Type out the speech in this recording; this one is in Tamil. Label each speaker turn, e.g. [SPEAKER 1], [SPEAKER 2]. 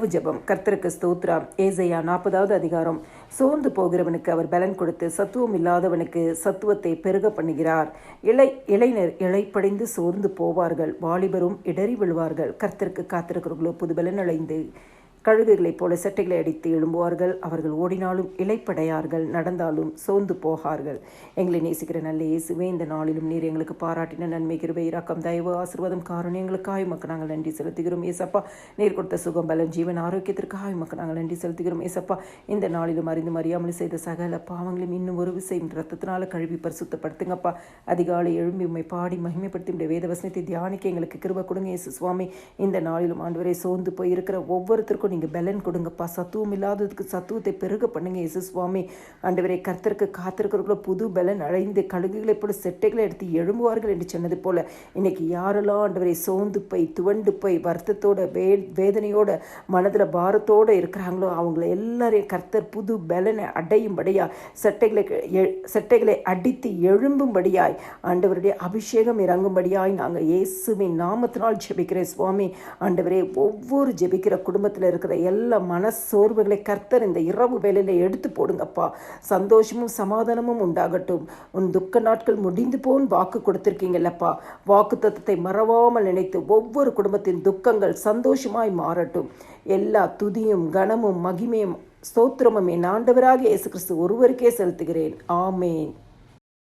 [SPEAKER 1] இரவு ஜெபம். கர்த்தருக்கு ஸ்தோத்திரம். ஏசாயா 40வது அதிகாரம். சோர்ந்து போகிறவனுக்கு அவர் பலன் கொடுத்து சத்துவம் இல்லாதவனுக்கு சத்துவத்தை பெருக பண்ணுகிறார். இளைஞர் இளைப்படைந்து சோர்ந்து போவார்கள், வாலிபரும் இடறி விழுவார்கள். கர்த்தருக்கு காத்திருக்கிறவர்களோ புது பலன் அடைந்து கழுகுகளைப் போல செட்டைகளை அடித்து எழும்புவார்கள். அவர்கள் ஓடினாலும் இளைப்படையார்கள், நடந்தாலும் சோர்ந்து போகார்கள். எங்களை நேசிக்கிற நல்ல இயேசுவே, இந்த நாளிலும் நீர் எங்களுக்கு பாராட்டின நன்மை, கிருபை, இரக்கம், தயவு, ஆசீர்வாதம், காரணம் எங்களுக்காக உமக்கு நாங்கள் நன்றி செலுத்துகிறோம் ஏசப்பா. நீர் கொடுத்த சுகம், பலன், ஜீவன், ஆரோக்கியத்திற்காக உமக்கு நாங்கள் நன்றி செலுத்துகிறோம் ஏசப்பா. இந்த நாளிலும் அறிந்து அறியாமல் செய்த சகல பாவங்களையும் இன்னும் ஒரு விசையும் ரத்தத்தினால கழுவி பரிசுத்தப்படுத்துங்கப்பா. அதிகாலை எழும்பி உம்மை பாடி மகிமைப்படுத்தி இந்த வேத வசனத்தை தியானிக்க எங்களுக்கு கிருபை கொடுங்க இயேசு சுவாமி. இந்த நாளிலும் ஆண்டவரே, சோர்ந்து போயிருக்கிற ஒவ்வொருத்தருக்கும் நீங்கள் பலன் கொடுங்கப்பா. சத்துவம் இல்லாததுக்கு சத்துவத்தை பெருக பண்ணுங்க இயேசு சுவாமி. ஆண்டவரே, கர்த்தருக்கு காத்திருக்கிறவர்களோ புது பலன் அடைந்து கழுகுகளை போல செட்டைகளை எடுத்து எழும்புவார்கள் என்று சொன்னது போல இன்னைக்கு யாரெல்லாம் ஆண்டவரை சோர்ந்து போய் துவண்டு போய் வருத்தத்தோட வேதனையோட மனதில் பாரத்தோடு இருக்கிறாங்களோ அவங்கள எல்லாரையும் கர்த்தர் புது பலனை அடையும்படியா செட்டைகளை அடித்து எழும்பும்படியாய் ஆண்டவருடைய அபிஷேகம் இறங்கும்படியாய் நாங்கள் இயேசுவின் நாமத்தினால் ஜெபிக்கிறேன் சுவாமி. ஆண்டவரே, ஒவ்வொரு ஜெபிக்கிற குடும்பத்தில் இருக்கிற எல்லா மனசோர்வுகளை கர்த்தர் இந்த இரவு வேளையில எடுத்து போடுங்கப்பா. சந்தோஷமும் சமாதானமும் உண்டாகட்டும். உன் துக்க நாட்கள் முடிந்து போன் வாக்கு கொடுத்திருக்கீங்கல்லப்பா. வாக்கு தத்தத்தை மறவாமல் நினைத்து ஒவ்வொரு குடும்பத்தின் துக்கங்கள் சந்தோஷமாய் மாறட்டும். எல்லா துதியும் கனமும் மகிமையும் ஸ்தோத்திரமும் என் ஆண்டவராகிய இயேசு கிறிஸ்து ஒருவருக்கே செலுத்துகிறேன். ஆமேன்.